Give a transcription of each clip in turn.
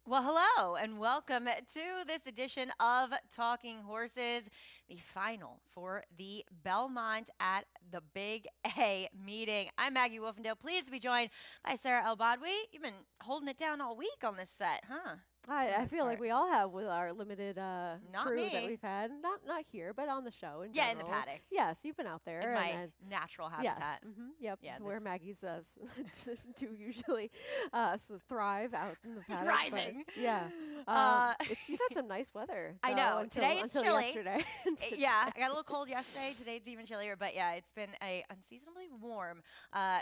Well, hello and welcome to this edition of Talking Horses, the final for the Belmont at the Big A meeting. I'm Maggie Wolfendale, pleased to be joined by Sarah Elbadwi. You've been holding it down all week on this set, huh? For the I most feel like part. we all have with our limited Not crew that we've me. had. Not here, but on the show in Yeah, in the general. paddock, Yes, you've been out in there, and my then natural yes, habitat. yep, Yeah, this where Maggie's do usually thrive out in the paddock. But thriving. yeah, Uh, it's you've had some nice weather I though know. Today it's until chilly. yesterday. And Yeah, I got a today. little cold yesterday. Today it's even chillier, but yeah, it's been a unseasonably warm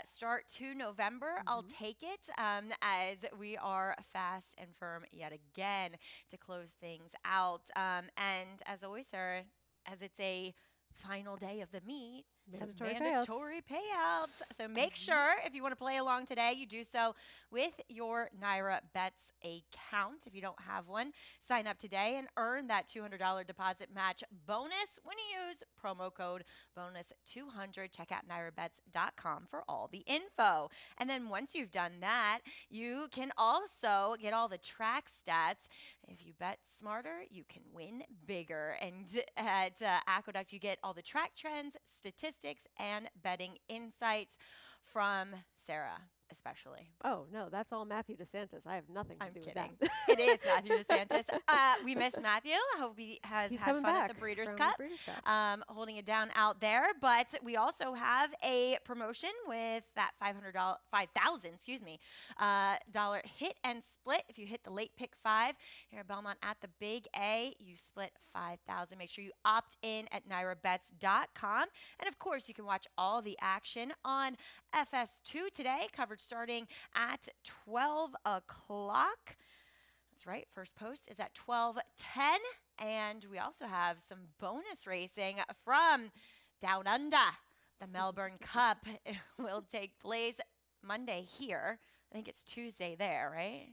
start to November. I'll hmm take it as we are fast and firm yet again to close things out. And as always, Sarah, as it's a final day of the meet, some Mandatory payouts. mandatory payouts. So make hmm sure if you want to play along today, you do so with your Naira Bets account. If you don't have one, sign up today and earn that $200 deposit match bonus when you use promo code bonus200. Check out nairabets.com for all the info. And then once you've done that, you can also get all the track stats. If you bet smarter, you can win bigger. And at Aqueduct, you get all the track trends, statistics, and betting insights from Sarah, especially. Oh no, that's all Matthew DeSantis. I have nothing to I'm do with that. kidding. It is Matthew DeSantis. We miss Matthew. I hope he has He's had coming fun at the back Breeders' from the Cup, Breeders' Cup. holding it down out there. But we also have a promotion with that $500, 5,000, excuse me, dollar hit and split. If you hit the late pick five here at Belmont at the Big A, you split 5,000. Make sure you opt in at nairabets.com. And of course, you can watch all the action on FS2 today, coverage starting at 12 o'clock. That's right. First post is at 12:10. And we also have some bonus racing from Down Under. The Melbourne Cup will take place Monday here. I think it's Tuesday there, right?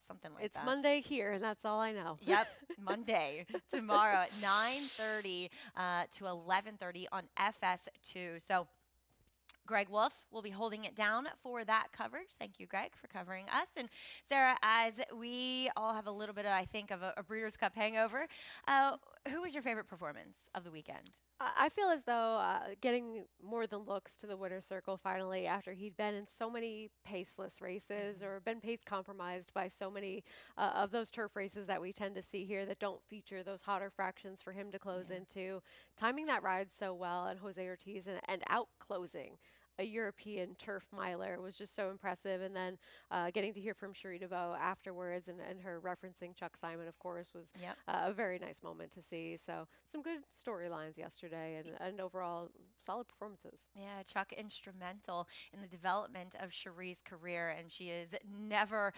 Something like It's that. Monday here, and that's all I know. Yep, Monday tomorrow at 9:30 to 11:30 on FS2. So Greg Wolf will be holding it down for that coverage. Thank you, Greg, for covering us. And Sarah, as we all have a little bit, I think, of a Breeders' Cup hangover, who was your favorite performance of the weekend? I feel as though getting more than looks to the winner's circle finally after he'd been in so many paceless races Mm-hmm. or been pace compromised by so many of those turf races that we tend to see here that don't feature those hotter fractions for him to close Yeah. into. Timing that ride so well and Jose Ortiz and out closing a European turf miler was just so impressive. And then getting to hear from Cherie DeVoe afterwards and her referencing Chuck Simon, of course, was Yep. a very nice moment to see. So some good storylines yesterday and overall solid performances. Yeah, Chuck instrumental in the development of Cherie's career, and she is never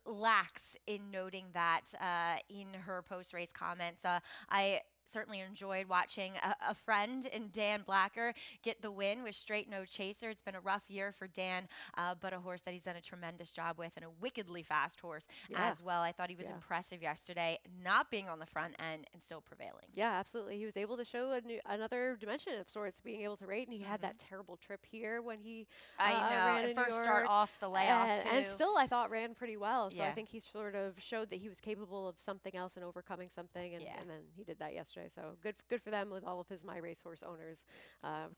lax in noting that in her post-race comments. I certainly enjoyed watching a friend in Dan Blacker get the win with Straight No Chaser. It's been a rough year for Dan, but a horse that he's done a tremendous job with, and a wickedly fast horse Yeah. as well. I thought he was Yeah. impressive yesterday, not being on the front end and still prevailing. Yeah, absolutely. He was able to show another dimension of sorts, being able to rate, and he had Hmm. that terrible trip here when he I know. ran And in New first start York, off the layoff and too. still I thought ran pretty well. So I Yeah. think he sort of showed that he was capable of something else and overcoming something, Yeah. and then he did that yesterday. So good for them with all of his My Racehorse owners. Uh,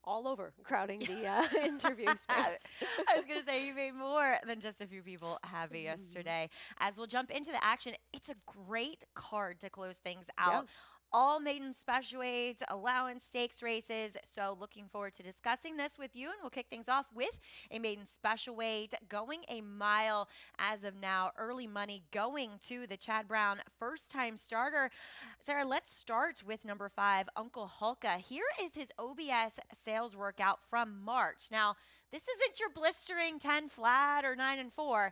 all over crowding the interview I space. was going to say you made more than just a few people happy yesterday. As we'll jump into the action, it's a great card to close things Yeah. out. All maiden special weights, allowance stakes races. So looking forward to discussing this with you. And we'll kick things off with a maiden special weight going a mile as of now. Early money going to the Chad Brown first time starter. Sarah, let's start with number 5, Uncle Hulka. Here is his OBS sales workout from March. Now, this isn't your blistering 10 flat or 9 and 4.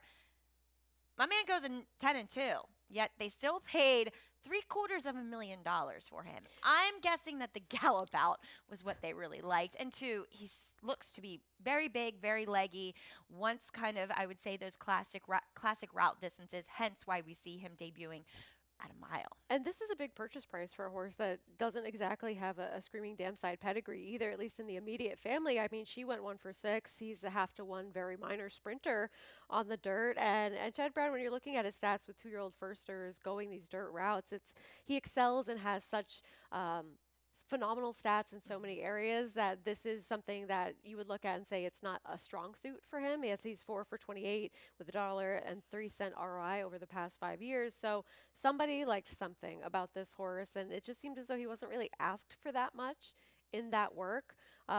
My man goes in 10 and 2, yet they still paid $750,000 for him. I'm guessing that the gallop out was what they really liked. And two, looks to be very big, very leggy. Once kind of, I would say, those classic route distances, hence why we see him debuting at a mile. And this is a big purchase price for a horse that doesn't exactly have a screaming damn side pedigree either, at least in the immediate family. I mean, she went 1 for 6. He's a half to one, very minor sprinter on the dirt. And Ted Brown, when you're looking at his stats with 2-year-old firsters going these dirt routes, he excels and has such phenomenal stats in so many areas that this is something that you would look at and say it's not a strong suit for him. Yes, he's 4 for 28 with $1.03 ROI over the past 5 years. So somebody liked something about this horse, and it just seemed as though he wasn't really asked for that much in that work.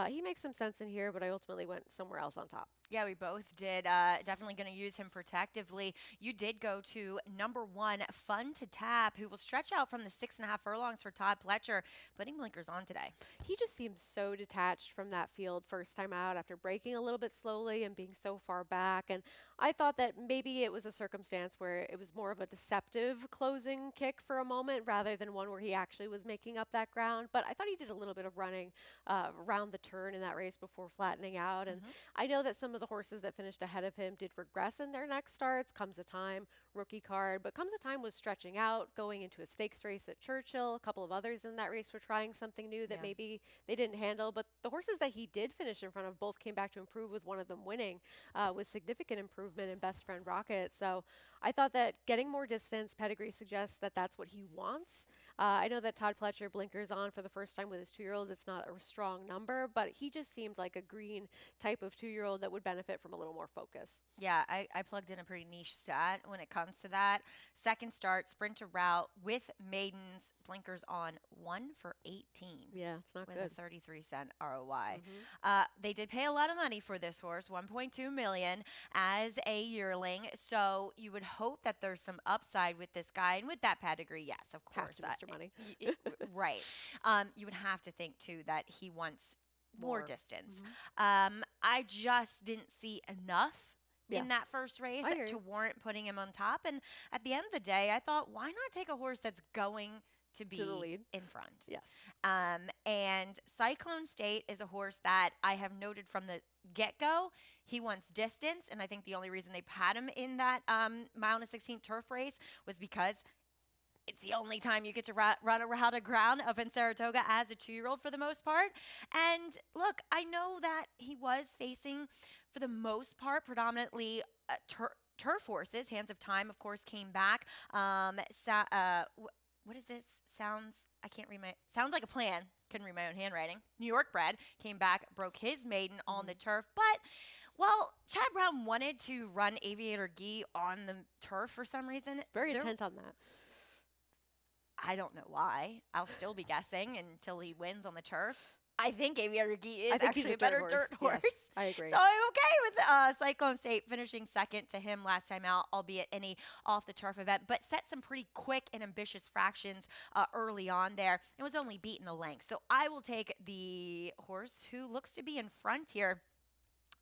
He makes some sense in here, but I ultimately went somewhere else on top. Yeah, we both did. Definitely going to use him protectively. You did go to number 1, Fun to Tap, who will stretch out from the 6.5 furlongs for Todd Pletcher, putting blinkers on today. He just seemed so detached from that field first time out after breaking a little bit slowly and being so far back. And I thought that maybe it was a circumstance where it was more of a deceptive closing kick for a moment rather than one where he actually was making up that ground. But I thought he did a little bit of running around the turn in that race before flattening out. And I know that some of the horses that finished ahead of him did regress in their next starts. Comes a Time, rookie card, but Comes a Time was stretching out, going into a stakes race at Churchill. A couple of others in that race were trying something new that maybe they didn't handle. But the horses that he did finish in front of both came back to improve, with one of them winning with significant improvement in Best Friend Rocket. So I thought that getting more distance, pedigree suggests that that's what he wants. I know that Todd Pletcher blinkers on for the first time with his 2-year-old. It's not a strong number, but he just seemed like a green type of 2-year-old that would benefit from a little more focus. Yeah, I plugged in a pretty niche stat when it comes to that. Second start, sprinter route with maidens, blinkers on 1 for 18. Yeah, it's not with good. a 33-cent ROI. They did pay a lot of money for this horse, 1.2 million as a yearling. So you would hope that there's some upside with this guy, and with that pedigree, yes, of course, Have to, Mr. Money. right. You would have to think too that he wants more distance. Mm-hmm. I just didn't see enough Yeah. in that first race I hear to you. warrant putting him on top. And at the end of the day, I thought, why not take a horse that's going to be To the lead. in front? Yes. And Cyclone State is a horse that I have noted from the get-go. He wants distance, and I think the only reason they had him in that mile and a 16th turf race was because it's the only time you get to run around a ground up in Saratoga as a 2-year-old for the most part. And look, I know that he was facing, for the most part, predominantly turf horses. Hands of Time, of course, came back. What is this? I can't read sounds like a plan. Couldn't read my own handwriting. New York bred came back, broke his maiden on the turf. But, well, Chad Brown wanted to run Aviator Gee on the turf for some reason. Very intent on that. I don't know why. I'll still be guessing until he wins on the turf. I think Aviator Gee is actually a better dirt horse. Yes, I agree. So I'm okay with Cyclone State finishing second to him last time out, albeit any off-the-turf event, but set some pretty quick and ambitious fractions early on there. It was only beaten a length. So I will take the horse who looks to be in front here.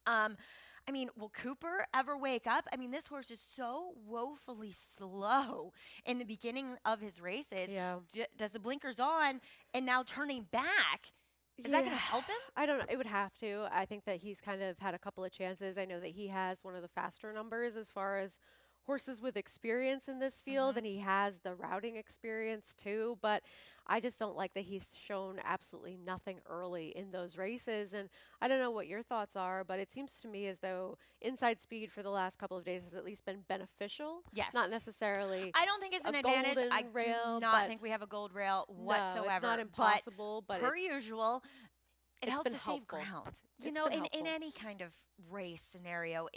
I mean, will Cooper ever wake up? I mean, this horse is so woefully slow in the beginning of his races. Yeah. Does the blinkers on and now turning back? Is that going to help him? I don't know. It would have to. I think that he's kind of had a couple of chances. I know that he has one of the faster numbers as far as horses with experience in this field, and he has the routing experience too. But I just don't like that he's shown absolutely nothing early in those races. And I don't know what your thoughts are, but it seems to me as though inside speed for the last couple of days has at least been beneficial. Yes. Not necessarily. I don't think it's an a advantage. golden I rail, do not but think we have a gold rail No, whatsoever. it's not impossible, but per it's- usual, it it's helps been to save helpful. ground. You It's know, been in helpful. any kind of race scenario,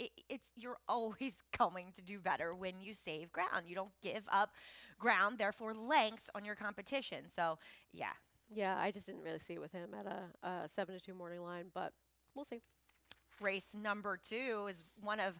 you're always going to do better when you save ground. You don't give up ground, therefore lengths on your competition. So, yeah. Yeah, I just didn't really see it with him at a 7-2 morning line, but we'll see. Race number 2 is one of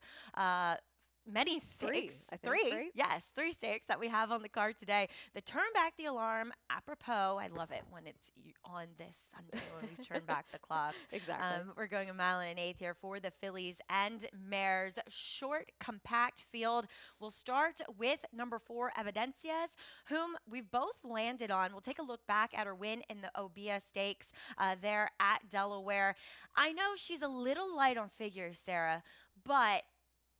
many stakes. I think, right? Yes, 3 stakes that we have on the card today. The Turn Back the Alarm, apropos. I love it when it's on this Sunday when we turn back the clock. Exactly. We're going a mile and an eighth here for the fillies and mares. Short, compact field. We'll start with number 4, Evidencias, whom we've both landed on. We'll take a look back at her win in the Obia Stakes there at Delaware. I know she's a little light on figures, Sarah, but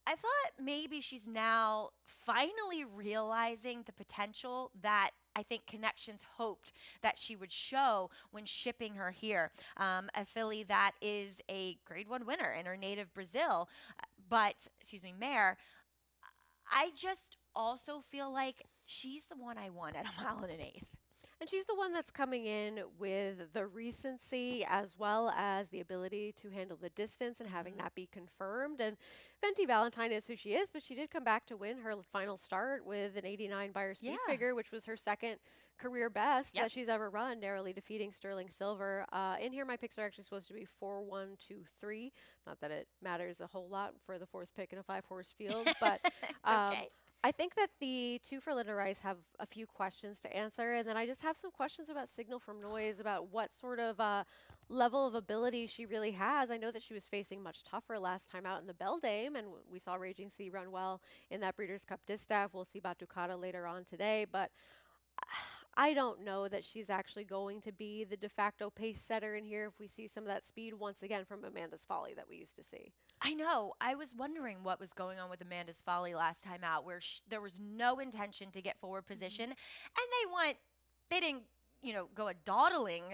I thought maybe she's now finally realizing the potential that I think Connections hoped that she would show when shipping her here. A filly that is a Grade 1 winner in her native Brazil. But, excuse me, mare, I just also feel like she's the one I want at a mile and an eighth. And she's the one that's coming in with the recency as well as the ability to handle the distance and having Mhm. that be confirmed. And Fenty Valentine is who she is, but she did come back to win her final start with an 89 Buyer speed Yeah. figure, which was her second career best Yep. that she's ever run, narrowly defeating Sterling Silver. In here, my picks are actually supposed to be 4, 1, 2, 3. Not that it matters a whole lot for the fourth pick in a 5 horse field, but It's um, okay. I think that the two for Linda Rice have a few questions to answer, and then I just have some questions about Signal from Noise, about what sort of level of ability she really has. I know that she was facing much tougher last time out in the Beldame, and we saw Raging Sea run well in that Breeders' Cup Distaff. We'll see Batucada later on today, but I don't know that she's actually going to be the de facto pace setter in here if we see some of that speed once again from Amanda's Folly that we used to see. I know. I was wondering what was going on with Amanda's Folly last time out, where there was no intention to get forward position, and they didn't, go a dawdling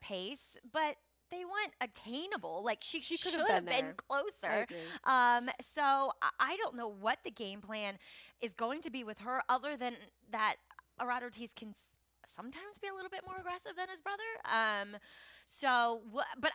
pace, but they went attainable. Like she She could should have have been been there. I closer. agree. So I don't know what the game plan is going to be with her, other than that Arad Ortiz can sometimes be a little bit more aggressive than his brother. But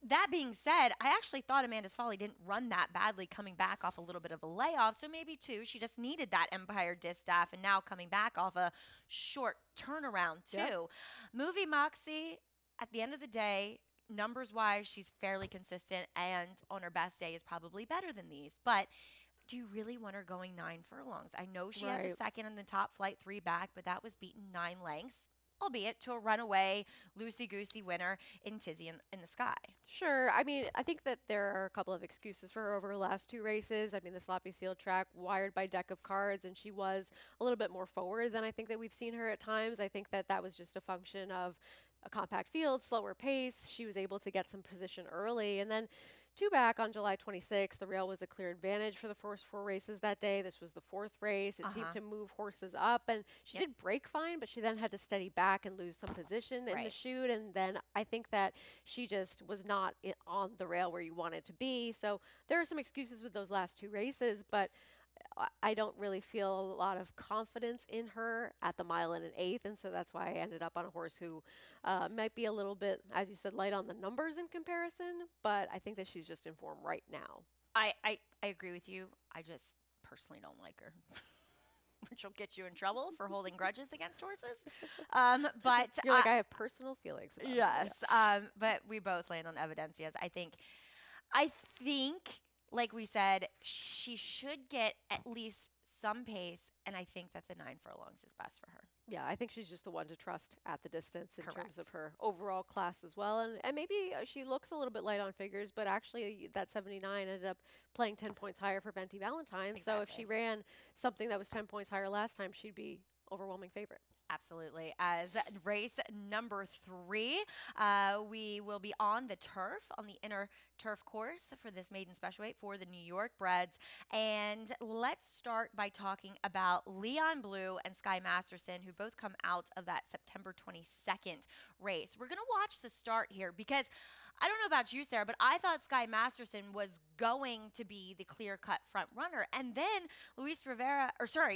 that being said, I actually thought Amanda's Folly didn't run that badly coming back off a little bit of a layoff. So maybe, too, she just needed that Empire Distaff and now coming back off a short turnaround, Yep. too. Movie Moxie, at the end of the day, numbers wise, she's fairly consistent and on her best day is probably better than these. But do you really want her going 9 furlongs? I know she has a Right. second in the top flight 3 back, but that was beaten 9 lengths, albeit to a runaway, loosey goosey winner in Tizzy in the Sky. Sure. I mean, I think that there are a couple of excuses for her over her last two races. I mean, the sloppy sealed track wired by deck of cards, and she was a little bit more forward than I think that we've seen her at times. I think that that was just a function of a compact field, slower pace. She was able to get some position early, and then two back on July 26th, the rail was a clear advantage for the first four races that day. This was the fourth race. It seemed Uh-huh. to move horses up, and she Yep. did break fine, but she then had to steady back and lose some position in the Right. chute. And then I think that she just was not on the rail where you wanted to be. So there are some excuses with those last two races, but I don't really feel a lot of confidence in her at the mile and an eighth, and so that's why I ended up on a horse who might be a little bit, as you said, light on the numbers in comparison, but I think that she's just in form right now. I agree with you. I just personally don't like her. Which will get you in trouble for holding grudges against horses. But You're like, I have personal feelings about her. yes, but we both land on evidence. Yes, I think, like we said, she should get at least some pace, and I think that the 9 furlongs is best for her. Yeah, I think she's just the one to trust at the distance in terms Correct. of her overall class as well. And maybe she looks a little bit light on figures, but actually that 79 ended up playing 10 points higher for Venti Valentine. So if she Exactly. ran something that was 10 points higher last time, she'd be overwhelming favorite. Absolutely. As race number 3, we will be on the turf, on the inner turf course for this maiden special weight for the New York Breds. And let's start by talking about Leon Blue and Sky Masterson, who both come out of that September 22nd race. We're going to watch the start here because I don't know about you, Sarah, but I thought Sky Masterson was going to be the clear-cut front runner. And then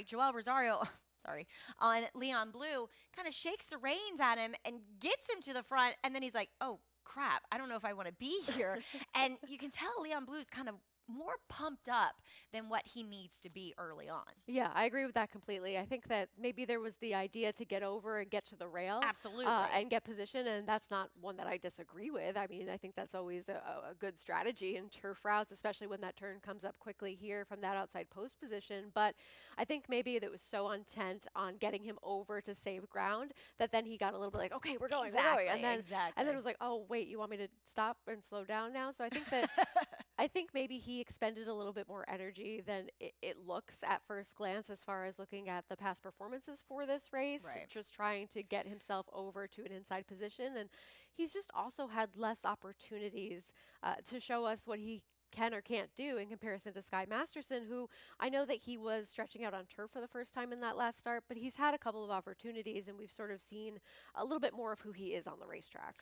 Joel Rosario sorry, on Leon Blue, kind of shakes the reins at him and gets him to the front. And then he's like, oh, crap, I don't know if I want to be here. And you can tell Leon Blue's kind of more pumped up than what he needs to be early on. Yeah, I agree with that completely. I think that maybe there was the idea to get over and get to the rail. Absolutely. And get position, and that's not one that I disagree with. I mean, I think that's always a good strategy in turf routes, especially when that turn comes up quickly here from that outside post position. But I think maybe that was so intent on getting him over to save ground that then he got a little bit like, okay, we're going, Exactly, and then exactly. and then it was like, oh wait, you want me to stop and slow down now? So I think that I think maybe he expended a little bit more energy than it looks at first glance as far as looking at the past performances for this race, Right. just trying to get himself over to an inside position. And he's just also had less opportunities to show us what he can or can't do in comparison to Sky Masterson, who I know that he was stretching out on turf for the first time in that last start, but he's had a couple of opportunities and we've sort of seen a little bit more of who he is on the racetrack.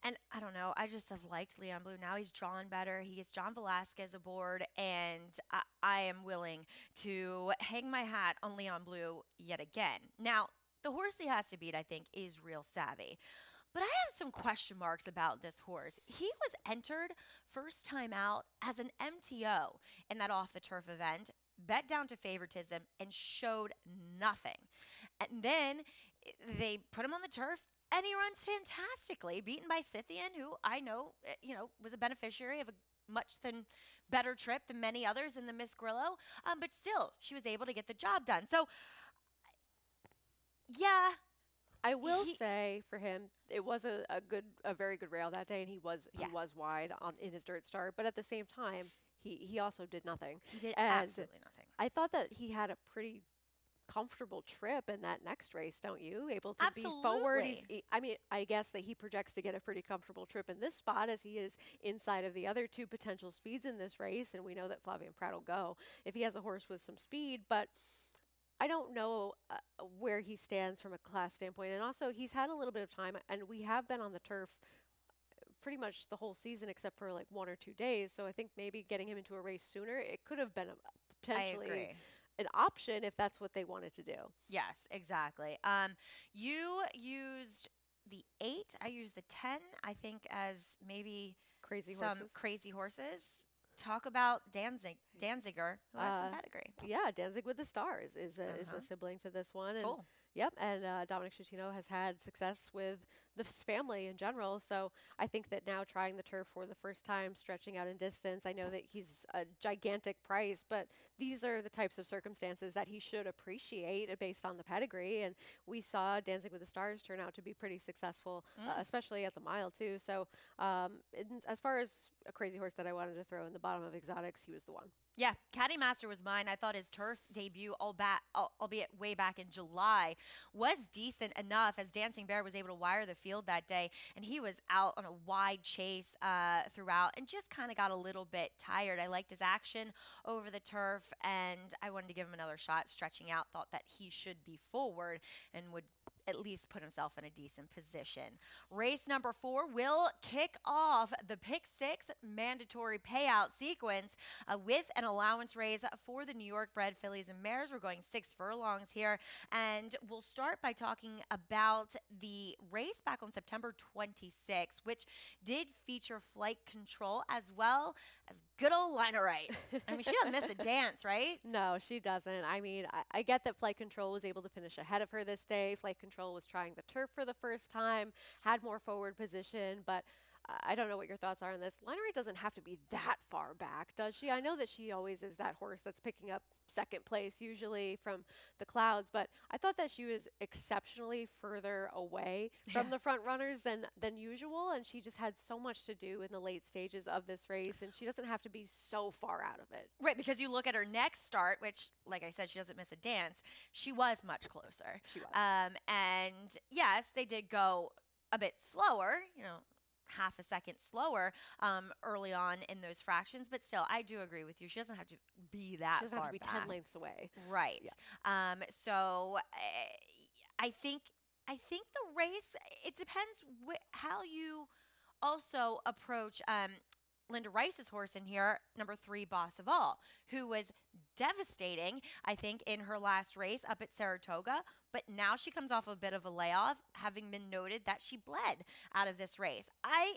And I don't know, I just have liked Leon Blue. Now he's drawn better. He gets John Velasquez aboard, and I am willing to hang my hat on Leon Blue yet again. Now, the horse he has to beat, I think, is Real Savvy. But I have some question marks about this horse. He was entered first time out as an MTO in that off the turf event, bet down to favoritism, and showed nothing. And then they put him on the turf. And he runs fantastically, beaten by Scythian, who I know, was a beneficiary of a much better trip than many others in the Miss Grillo. But still, she was able to get the job done. So, yeah, I will say for him, it was a very good rail that day, and he was wide on in his dirt start. But at the same time, he also did nothing. he did And absolutely nothing. I thought that he had a pretty comfortable trip in that next race, don't you? Able to be forward. Absolutely. I mean, I guess that he projects to get a pretty comfortable trip in this spot as he is inside of the other two potential speeds in this race, and we know that Flavien Prat will go if he has a horse with some speed, but I don't know where he stands from a class standpoint. And also, he's had a little bit of time, and we have been on the turf pretty much the whole season except for like 1 or 2 days. So I think maybe getting him into a race sooner, it could have been I potentially agree. an option if that's what they wanted to do. Yes, exactly. You used the 8. I used the 10, I think, as maybe Crazy some horses. crazy horses. Talk about Danziger, who has some pedigree. Yeah, Danzig with the Stars is Uh-huh. a sibling to this one. And Full. yep, and Dominic Schettino has had success with this family in general. So I think that now trying the turf for the first time, stretching out in distance, I know that he's a gigantic price, but these are the types of circumstances that he should appreciate based on the pedigree. And we saw Danzig with the Stars turn out to be pretty successful, especially at the mile too. So as far as a crazy horse that I wanted to throw in the bottom of exotics, he was the one. Yeah, Caddy Master was mine. I thought his turf debut, albeit way back in July, was decent enough as Dancing Bear was able to wire the field that day, and he was out on a wide chase throughout and just kind of got a little bit tired. I liked his action over the turf, and I wanted to give him another shot, stretching out, thought that he should be forward and would at least put himself in a decent position. Race number 4 will kick off the Pick 6 mandatory payout sequence with an allowance raise for the New York bred fillies and mares. We're going 6 furlongs here, and we'll start by talking about the race back on September 26th, which did feature Flight Control as well as good old Lina Wright. I mean, she doesn't miss a dance, right? No, she doesn't. I mean, I get that Flight Control was able to finish ahead of her this day. Flight Control was trying the turf for the first time, had more forward position, but I don't know what your thoughts are on this. Lina Ray doesn't have to be that far back, does she? I know that she always is that horse that's picking up second place usually from the clouds, but I thought that she was exceptionally further away from the front runners than usual, and she just had so much to do in the late stages of this race, and she doesn't have to be so far out of it. Right, because you look at her next start, which, like I said, she doesn't miss a dance. She was much closer. She was. And yes, they did go a bit slower, half a second slower early on in those fractions, but still, I do agree with you. She doesn't have to be that She doesn't far have to be back. 10 lengths away. Right. Yeah. So I think the race, it depends how you also approach Linda Rice's horse in here, number 3, Boss of All, who was devastating, I think, in her last race up at Saratoga. But now she comes off a bit of a layoff, having been noted that she bled out of this race. I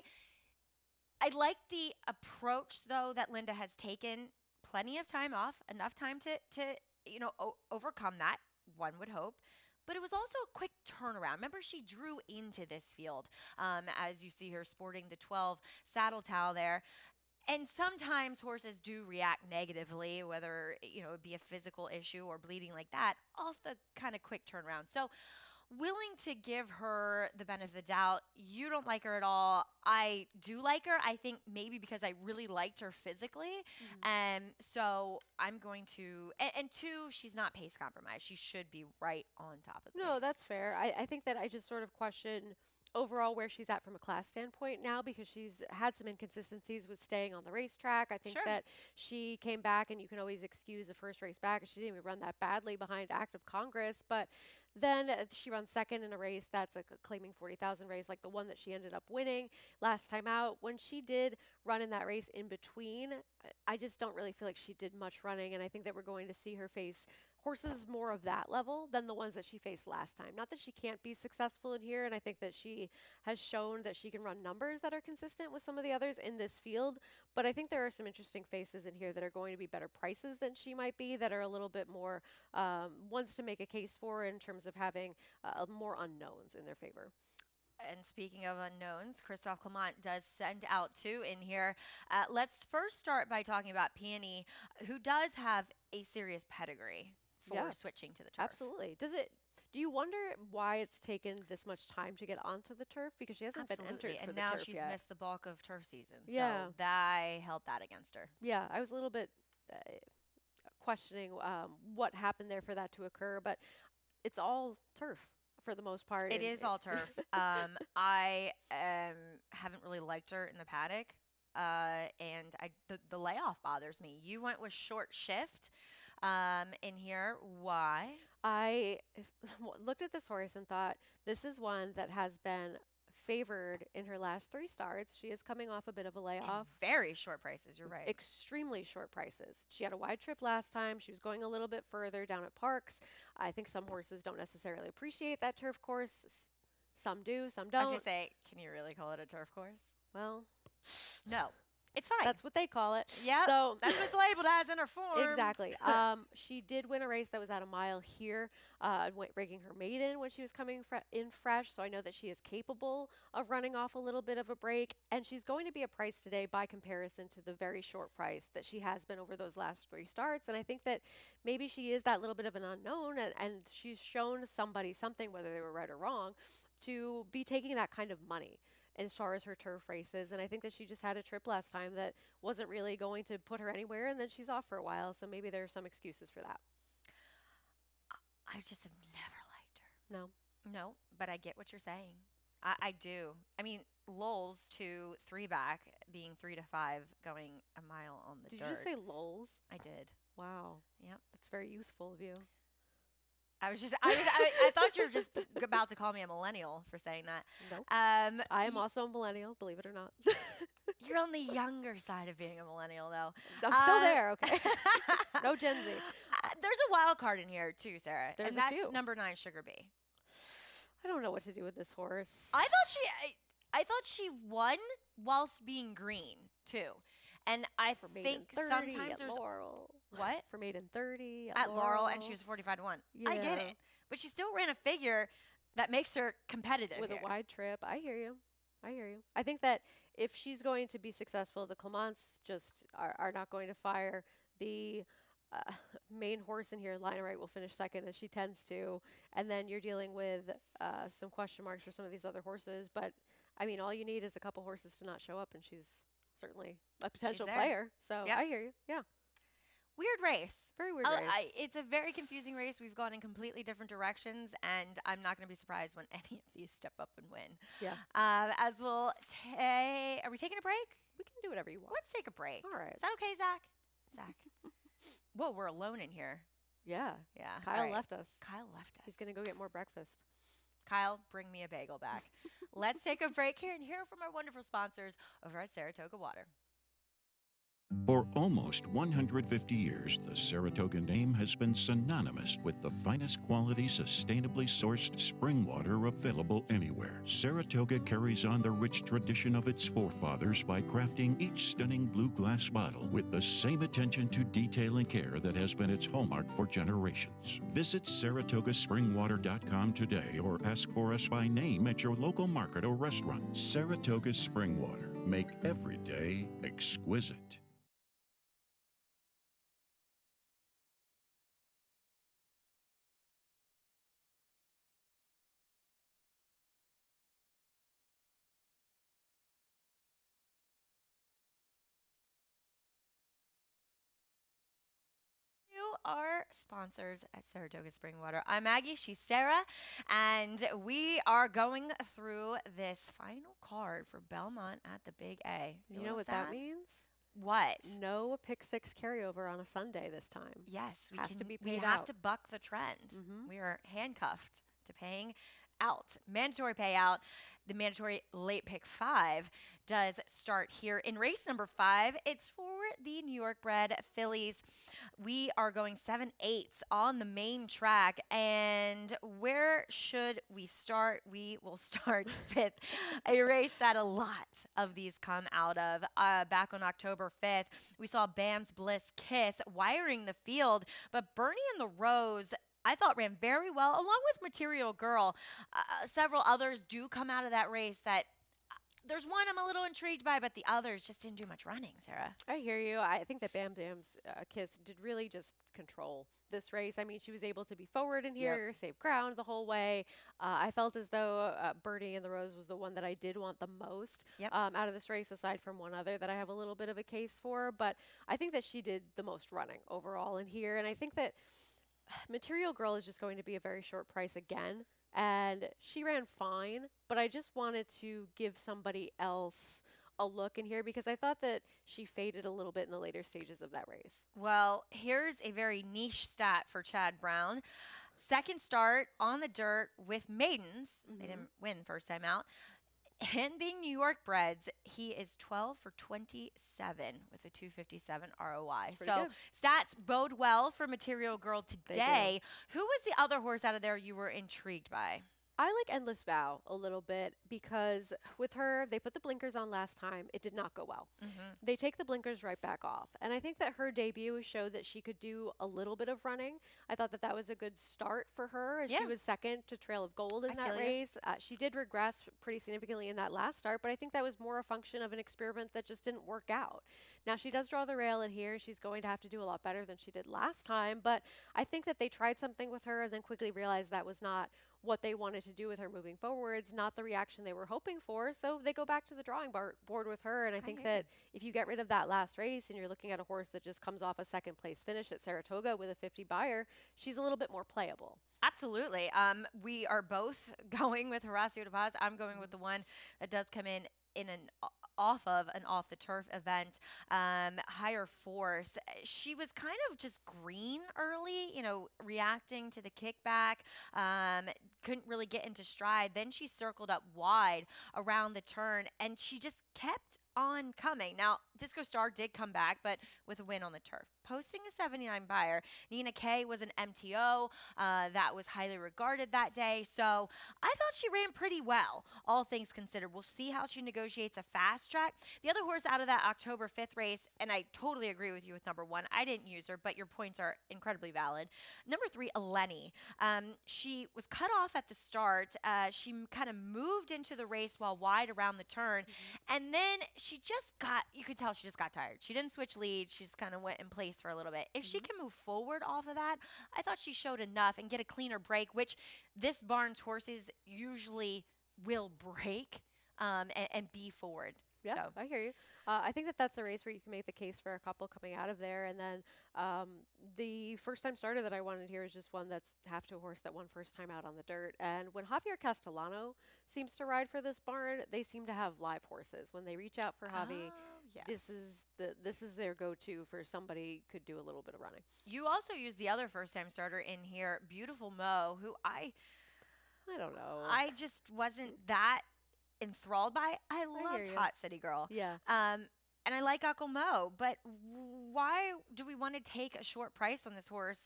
like the approach, though, that Linda has taken. Plenty of time off, enough time to overcome that, one would hope. But it was also a quick turnaround. Remember, she drew into this field, as you see her sporting the 12 saddle towel there. And sometimes horses do react negatively, whether it be a physical issue or bleeding like that, off the kind of quick turnaround. So, willing to give her the benefit of the doubt. You don't like her at all. I do like her. I think maybe because I really liked her physically. So I'm going to, and 2, she's not pace compromised. She should be right on top of the No, pace. that's fair. I think that I just sort of question overall where she's at from a class standpoint now, because she's had some inconsistencies with staying on the racetrack. I think Sure. that she came back, and you can always excuse the first race back. She didn't even run that badly behind active Congress, but then she runs second in a race that's a claiming 40,000 race, like the one that she ended up winning last time out. When she did run in that race in between, I just don't really feel like she did much running, and I think that we're going to see her face horses more of that level than the ones that she faced last time. Not that she can't be successful in here, and I think that she has shown that she can run numbers that are consistent with some of the others in this field, but I think there are some interesting faces in here that are going to be better prices than she might be, that are a little bit more ones to make a case for in terms of having more unknowns in their favor. And speaking of unknowns, Christophe Clement does send out two in here. Let's first start by talking about Peony, who does have a serious pedigree for Yeah, switching to the turf. absolutely. Do you wonder why it's taken this much time to get onto the turf? Because she hasn't been entered Absolutely. for And the now turf she's yet. missed the bulk of turf season. Yeah. So I held that against her. Yeah, I was a little bit questioning what happened there for that to occur, but it's all turf for the most part. It is all turf. I haven't really liked her in the paddock. And the layoff bothers me. You went with short shift in here. Why? I looked at this horse and thought, this is one that has been favored in her last 3 starts. She is coming off a bit of a And layoff. very short prices. You're right. Extremely short prices. She had a wide trip last time. She was going a little bit further down at Parks. I think some horses don't necessarily appreciate that turf course. Some do, some I was don't. gonna say, can you really call it a turf course? Well, No, it's fine. that's what they call it. Yeah, So that's what's labeled as in her form. exactly. She did win a race that was at a mile here, breaking her maiden when she was coming in fresh. So I know that she is capable of running off a little bit of a break, and she's going to be a price today by comparison to the very short price that she has been over those last 3 starts. And I think that maybe she is that little bit of an unknown, and she's shown somebody something, whether they were right or wrong, to be taking that kind of money as far as her turf races. And I think that she just had a trip last time that wasn't really going to put her anywhere, and then she's off for a while. So maybe there are some excuses for that. I just have never liked her. No. No, but I get what you're saying. I do. I mean, lulls to 3 back, being 3 to 5, going a mile on the Did dirt. you just say lulls? I did. Wow. Yep. That's very youthful of you. I thought you were just about to call me a millennial for saying that. Nope. Um, I am also a millennial, believe it or not. you're on the younger side of being a millennial, though. I'm still there, okay? No Gen Z. There's a wild card in here too, Sarah, There's and a that's few. number 9, Sugar Bee. I don't know what to do with this horse. I thought she won whilst being green too, and I For maiden think 30 sometimes at there's Laurel. what For maiden 30 at Laurel, and she was 45 to 1. I get Yeah. it, but she still ran a figure that makes her competitive With here. a wide trip. I hear you. I hear you. I think that if she's going to be successful, the Clements just are not going to fire. The main horse in here, Lina Wright, will finish second, as she tends to. And then you're dealing with some question marks for some of these other horses. But, I mean, all you need is a couple horses to not show up, and she's certainly a potential there. player. So Yep. I hear you. Yeah. Weird race. Very weird race. It's a very confusing race. We've gone in completely different directions, and I'm not going to be surprised when any of these step up and win. Yeah. As we'll are we taking a break? We can do whatever you want. Let's take a break. All right. Is that okay, Zach? Zach. Whoa, we're alone in here. Yeah. Yeah. Kyle all right. left us. Kyle left us. He's going to go get more breakfast. Kyle, bring me a bagel back. Let's take a break here and hear from our wonderful sponsors over at Saratoga Water. For almost 150 years, the Saratoga name has been synonymous with the finest quality, sustainably sourced spring water available anywhere. Saratoga carries on the rich tradition of its forefathers by crafting each stunning blue glass bottle with the same attention to detail and care that has been its hallmark for generations. Visit SaratogaSpringwater.com today or ask for us by name at your local market or restaurant. Saratoga Spring Water. Make every day exquisite. our sponsors at Saratoga Spring Water. I'm Maggie, she's Sarah, and we are going through this final card for Belmont at the Big A. You A know little what that sad? means? What? No pick six carryover on a Sunday this time. Yes, we Has can. to be We paid have out. to buck the trend. Mhm. We are handcuffed to paying out. Mandatory payout. The mandatory late pick 5 does start here in race number 5. It's for the New York bred fillies. We are going 7/8 on the main track. And where should we start? We will start with a race that a lot of these come out of. Back on October 5th, we saw Bam's Bliss Kiss wiring the field, but Bernie and the Rose I thought ran very well, along with Material Girl. Several others do come out of that race that there's one I'm a little intrigued by, but the others just didn't do much running, Sarah. I hear you. I think that Bam Bam's Kiss did really just control this race. I mean, she was able to be forward in here, save ground the whole way. I felt as though Birdie and the Rose was the one that I did want the most out of this race, aside from one other that I have a little bit of a case for. But I think that she did the most running overall in here. And I think that Material Girl is just going to be a very short price again. And she ran fine, but I just wanted to give somebody else a look in here because I thought that she faded a little bit in the later stages of that race. Well, here's a very niche stat for Chad Brown. Second start on the dirt with maidens. They didn't win first time out. And being New York breds, he is 12 for 27 with a 257 ROI. So good. stats bode well for Material Girl today. Who was the other horse out of there you were intrigued by? I like Endless Vow a little bit because with her, they put the blinkers on last time. It did not go well. They take the blinkers right back off. And I think that her debut showed that she could do a little bit of running. I thought that that was a good start for her as she was second to Trail of Gold in that feel you. race. She did regress pretty significantly in that last start, but I think that was more a function of an experiment that just didn't work out. Now, she does draw the rail in here. She's going to have to do a lot better than she did last time, but I think that they tried something with her and then quickly realized that was not what they wanted to do with her moving forwards, not the reaction they were hoping for. So they go back to the drawing board with her. And I think that if you get rid of that last race and you're looking at a horse that just comes off a second place finish at Saratoga with a 50 buyer, she's a little bit more playable. Absolutely. We are both going with Horacio de Paz. I'm going with the one that does come in an off the turf event, higher force. She was kind of just green early, reacting to the kickback. Couldn't really get into stride. Then she circled up wide around the turn, and she just kept on coming. Now, Disco Star did come back, but with a win on the turf. Posting a 79 buyer. Nina Kay was an MTO that was highly regarded that day. So I thought she ran pretty well, all things considered. We'll see how she negotiates a fast track. The other horse out of that October 5th race, and I totally agree with you with number 1. I didn't use her, but your points are incredibly valid. Number 3, Eleni. She was cut off at the start. She kind of moved into the race while wide around the turn. And then she just you could tell she just got tired. She didn't switch leads. She just kind of went in place for a little bit. If she can move forward off of that, I thought she showed enough and get a cleaner break, which this barn's horses usually will break and be forward. Yeah, So. I hear you. I think that that's a race where you can make the case for a couple coming out of there. And then the first-time starter that I wanted here is just one that's half to a horse that won first time out on the dirt. And when Javier Castellano seems to ride for this barn, they seem to have live horses. When they reach out for Javi, this is their go-to for somebody could do a little bit of running. You also used the other first-time starter in here, Beautiful Mo, who I don't know. I just wasn't that enthralled by. I loved Hot City Girl. Yeah. And I like Uncle Mo, but why do we want to take a short price on this horse?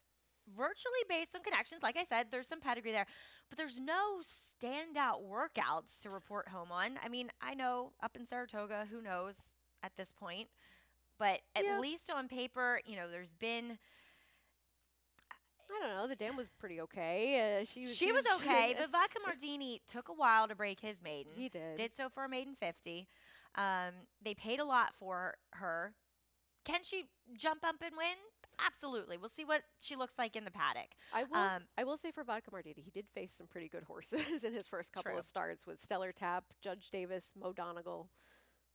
Virtually based on connections. Like I said, there's some pedigree there, but there's no standout workouts to report home on. I mean, I know up in Saratoga, who knows at this point, but at least on paper, there's been. I don't know. The dam was pretty okay. She was okay, but Vodka Mardini took a while to break his maiden. He did. Did so for a maiden 50. They paid a lot for her. Can she jump up and win? Absolutely. We'll see what she looks like in the paddock. I will say for Vodka Mardini, he did face some pretty good horses in his first couple of starts with Stellar Tap, Judge Davis, Mo Donegal,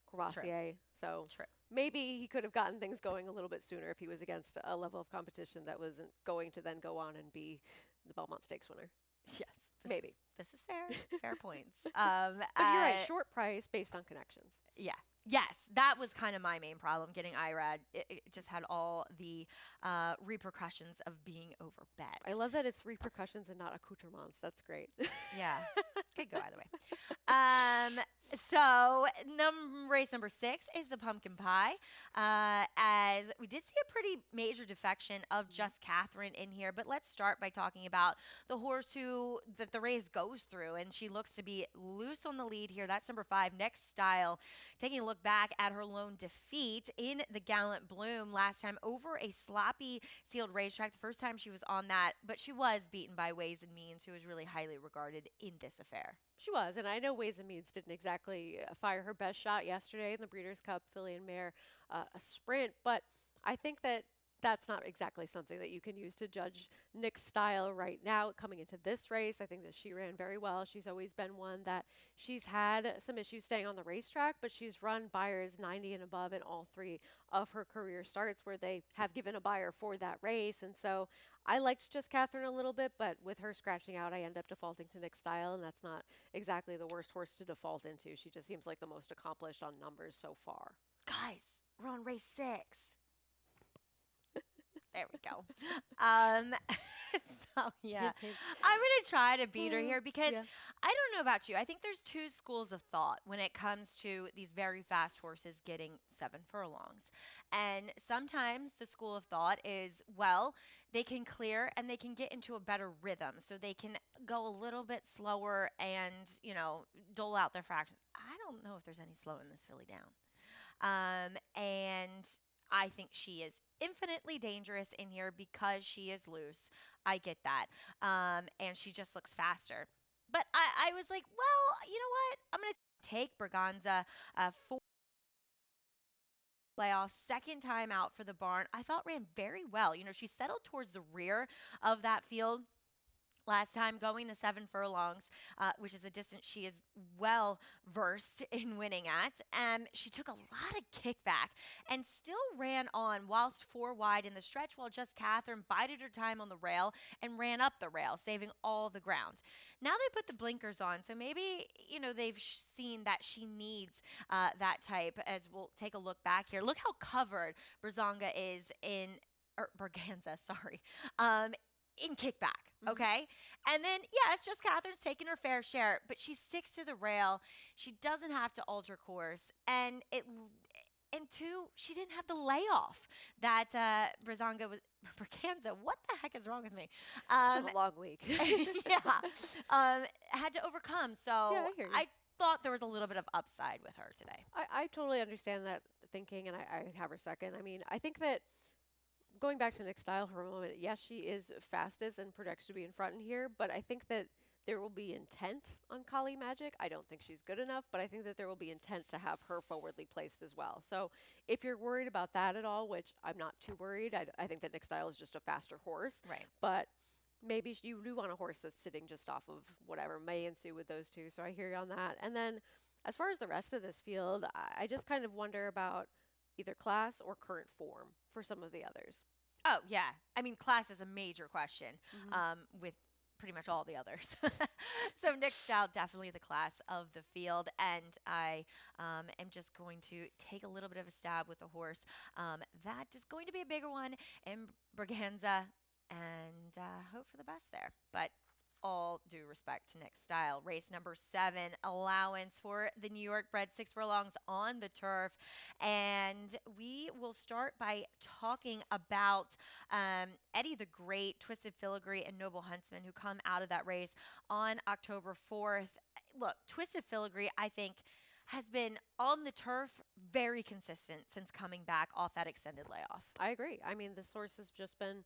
Courvoisier. So maybe he could have gotten things going a little bit sooner if he was against a level of competition that wasn't going to then go on and be the Belmont Stakes winner. Yes, Maybe. this is fair. Fair points. But you're right, short price based on connections. Yeah. Yes, that was kind of my main problem. Getting IRAD, it just had all the repercussions of being overbet. I love that it's repercussions and not accoutrements. That's great. Yeah, could go either way. So race number 6 is the pumpkin pie. As we did see a pretty major defection of Just Catherine in here, but let's start by talking about the horse that the race goes through, and she looks to be loose on the lead here. That's number 5, Next Style, taking a look back at her lone defeat in the Gallant Bloom last time over a sloppy sealed racetrack. The first time she was on that, but she was beaten by Ways and Means, who is really highly regarded in this affair. She was, and I know Ways and Means didn't exactly fire her best shot yesterday in the Breeders' Cup Filly and Mare a sprint, but I think that that's not exactly something that you can use to judge Nick's style right now coming into this race. I think that she ran very well. She's always been one that she's had some issues staying on the racetrack, but she's run Buyers 90 and above in all 3 of her career starts where they have given a buyer for that race. And so I liked Just Catherine a little bit, but with her scratching out, I end up defaulting to Nick's style, and that's not exactly the worst horse to default into. She just seems like the most accomplished on numbers so far. Guys, we're on race 6. There we go. So yeah, Hint, hint. I'm gonna try to beat her here because Yeah. I don't know about you. I think there's 2 schools of thought when it comes to these very fast horses getting 7 furlongs. And sometimes the school of thought is, well, they can clear and they can get into a better rhythm, so they can go a little bit slower and, dole out their fractions. I don't know if there's any slowing this filly down. And I think she is infinitely dangerous in here because she is loose. I get that. And she just looks faster. But I was like, well, you know what? I'm going to take Braganza for playoff, second time out for the barn. I thought ran very well. She settled towards the rear of that field last time, going the 7 furlongs, which is a distance she is well versed in winning at. She took a lot of kickback and still ran on whilst 4 wide in the stretch, while Just Catherine bided her time on the rail and ran up the rail, saving all the ground. Now they put the blinkers on, so maybe, they've seen that she needs that type, as we'll take a look back here. Look how covered Braganza is Braganza, sorry. In kickback, okay? And then, yes, Just Catherine's taking her fair share, but she sticks to the rail. She doesn't have to alter course. And 2, she didn't have the layoff that Braganza, what the heck is wrong with me? It's been a long week. Had to overcome. So Yeah, I hear you. I thought there was a little bit of upside with her today. I totally understand that thinking, and I have her second. I mean, I think that going back to Nick's style for a moment, yes, she is fastest and projects to be in front in here, but I think that there will be intent on Kali Magic. I don't think she's good enough, but I think that there will be intent to have her forwardly placed as well. So if you're worried about that at all, which I'm not too worried, I think that Nick's style is just a faster horse. Right. But maybe you do want a horse that's sitting just off of whatever may ensue with those 2. So I hear you on that. And then as far as the rest of this field, I just kind of wonder about either class or current form for some of the others. Oh, yeah. I mean, class is a major question with pretty much all the others. So Nick Stout, definitely the class of the field. And I am just going to take a little bit of a stab with the horse. That is going to be a bigger one in Braganza, and hope for the best there. But all due respect to Nick's style. Race number 7, allowance for the New York bred 6 furlongs on the turf. And we will start by talking about Eddie the Great, Twisted Filigree, and Noble Huntsman, who come out of that race on October 4th. Look, Twisted Filigree, I think, has been on the turf very consistent since coming back off that extended layoff. I agree. I mean, this horse has just been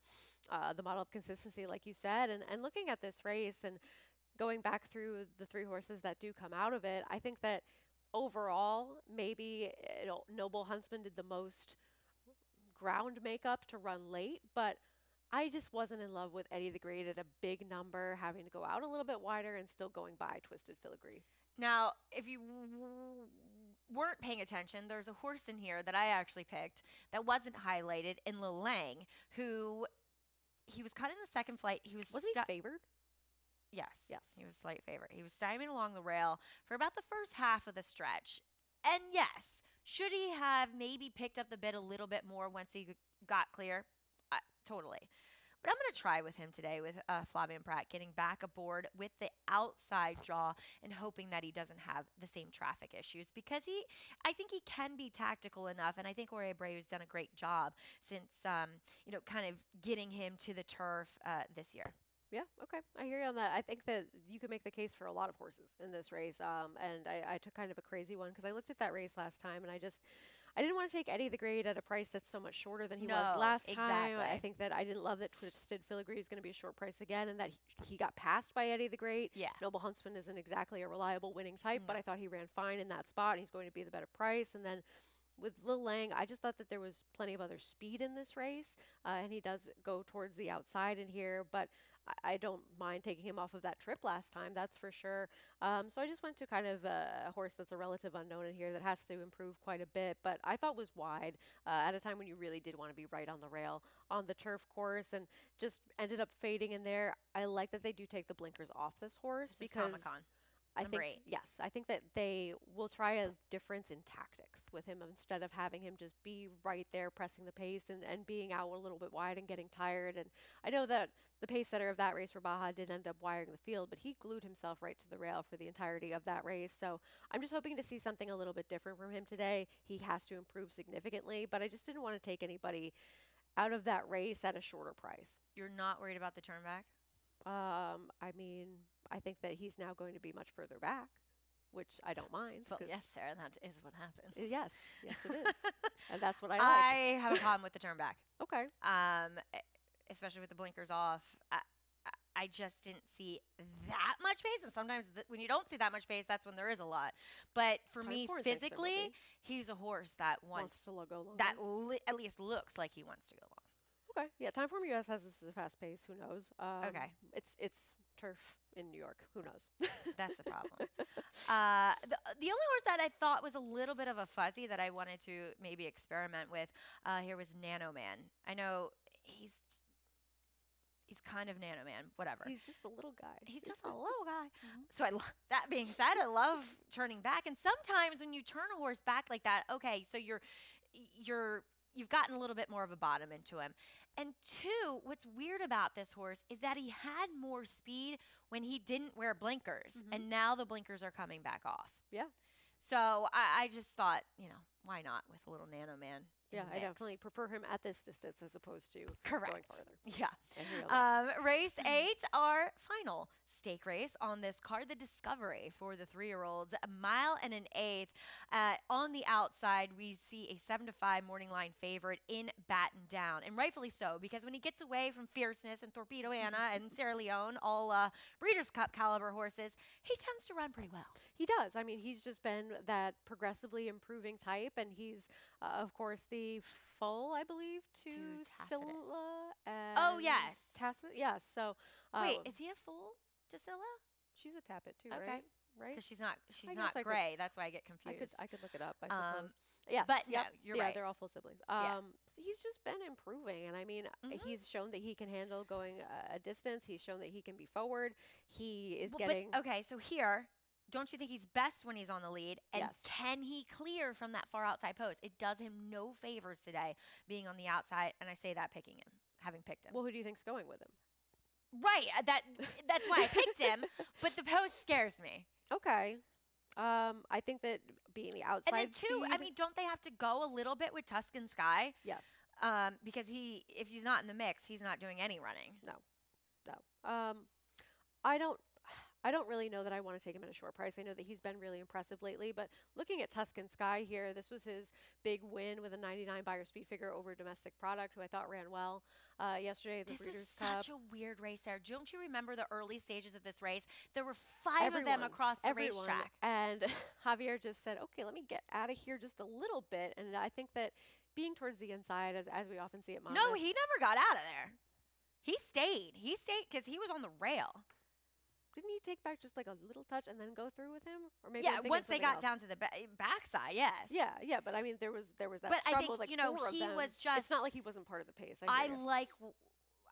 the model of consistency, like you said. And looking at this race and going back through the 3 horses that do come out of it, I think that overall, maybe Noble Huntsman did the most ground makeup to run late, but I just wasn't in love with Eddie the Great at a big number, having to go out a little bit wider and still going by Twisted Filigree. Now, if you weren't paying attention, there's a horse in here that I actually picked that wasn't highlighted in Lil Lang, who he was caught in the second flight. He was Wasn't he favored? Yes. Yes. He was slight favorite. He was stymied along the rail for about the first half of the stretch. And yes, should he have maybe picked up the bit a little bit more once he got clear? Totally. But I'm going to try with him today with Flavien Prat, getting back aboard with the outside jaw and hoping that he doesn't have the same traffic issues, because I think he can be tactical enough, and I think Jorge Abreu's done a great job since, kind of getting him to the turf this year. Yeah, okay. I hear you on that. I think that you could make the case for a lot of horses in this race. And I took kind of a crazy one because I looked at that race last time and I didn't want to take Eddie the Great at a price that's so much shorter than he was last time. Exactly. I think that I didn't love that Twisted Filigree is going to be a short price again, and that he got passed by Eddie the Great. Yeah. Noble Huntsman isn't exactly a reliable winning type, but No. I thought he ran fine in that spot, and he's going to be the better price. And then with Lil Lang, I just thought that there was plenty of other speed in this race, and he does go towards the outside in here, but I don't mind taking him off of that trip last time, that's for sure. So I just went to kind of a horse that's a relative unknown in here that has to improve quite a bit, but I thought was wide at a time when you really did want to be right on the rail on the turf course, and just ended up fading in there. I like that they do take the blinkers off this horse This is because Comic-Con. I Number think 8. yes, I think that they will try a difference in tactics with him instead of having him just be right there pressing the pace and being out a little bit wide and getting tired. And I know that the pace setter of that race for Baja did end up wiring the field, but he glued himself right to the rail for the entirety of that race. So I'm just hoping to see something a little bit different from him today. He has to improve significantly, but I just didn't want to take anybody out of that race at a shorter price. You're not worried about the turn back? I mean, I think that he's now going to be much further back, which I don't mind. Well, 'cause yes, Sarah, that is what happens. Yes, yes, it is. And that's what I I like. have a problem with the turn back, Okay. especially with the blinkers off. I just didn't see that much pace, and sometimes when you don't see that much pace, that's when there is a lot. But for Time me, forward thinks there will physically, be. he's a horse that Wants wants to go longer. that at least looks like he wants to go long. Okay. Yeah, Time Form US has this as a fast pace. Who knows? Okay. It's turf in New York. Who knows? That's the problem. The only horse that I thought was a little bit of a fuzzy that I wanted to maybe experiment with here was Nano Man. I know he's kind of Nano Man, whatever. He's just a little guy. He's just a little guy. Mhm. So that being said, I love turning back. And sometimes when you turn a horse back like that, okay, so you've gotten a little bit more of a bottom into him. And two, what's weird about this horse is that he had more speed when he didn't wear blinkers, Mhm. and now the blinkers are coming back off. Yeah. So I just thought, why not with a little Nano Man? in Yeah, the I mix? definitely prefer him at this distance as opposed to going Correct. farther. Yeah. I hear you on that. Race 8, our final stake race on this card, the Discovery for the 3-year-olds, a mile and an eighth. On the outside, we see a 7-5 morning line favorite in Batten Down, and rightfully so, because when he gets away from Fierceness and Torpedo Anna and Sierra Leone, all Breeders' Cup caliber horses, he tends to run pretty well. He does. I mean, he's just been that progressively improving type, and he's, of course, the foal, I believe, to Tacitus. Scylla. Oh, yes. Tacitus. Yes. So, Wait, is he a fool to Scylla? she's a tappet too, Okay. right? Right. Because she's not I guess not I could- gray. That's why I get I confused. could look it up. I Um, suppose. Yes. but no, yep, you're yeah, right. they're all full siblings. Yeah. So he's just been improving, and I mean, Mhm. he's shown that he can handle going a distance. He's shown that he can be forward. He is Well, getting. But okay, so here, don't you think he's best when he's on the lead? And Yes. can he clear from that far outside post? It does him no favors today being on the outside, and I say that picking him, having picked him. Well, who do you think's going with him? Right, that's why I picked him, but the post scares me. Okay. I think that being the outside. And then two, I speed- mean, don't they have to go a little bit with Tuscan Sky? Yes. Because if he's not in the mix, he's not doing any running. No. I don't really know that I want to take him at a short price. I know that he's been really impressive lately, but looking at Tuscan Sky here, this was his big win with a 99 buyer speed figure over domestic product, who I thought ran well yesterday at the This was Breeders' Cup. such a weird race there. Don't you remember the early stages of this race? There were 5 of them Everyone, across the everyone. racetrack. And Javier just said, okay, let me get out of here just a little bit. And I think that being towards the inside, as we often see at Monmouth. No, he never got out of there. He stayed. He stayed because he was on the rail. didn't he take back just like a little touch and then go through with him? Or maybe Yeah, I'm thinking of once they something got else. down to the backside, yes. Yeah, yeah, but I mean there was that But I struggle think, with like you know, four of he them. was It's not just, like he wasn't part of the pace. I I hear you. like,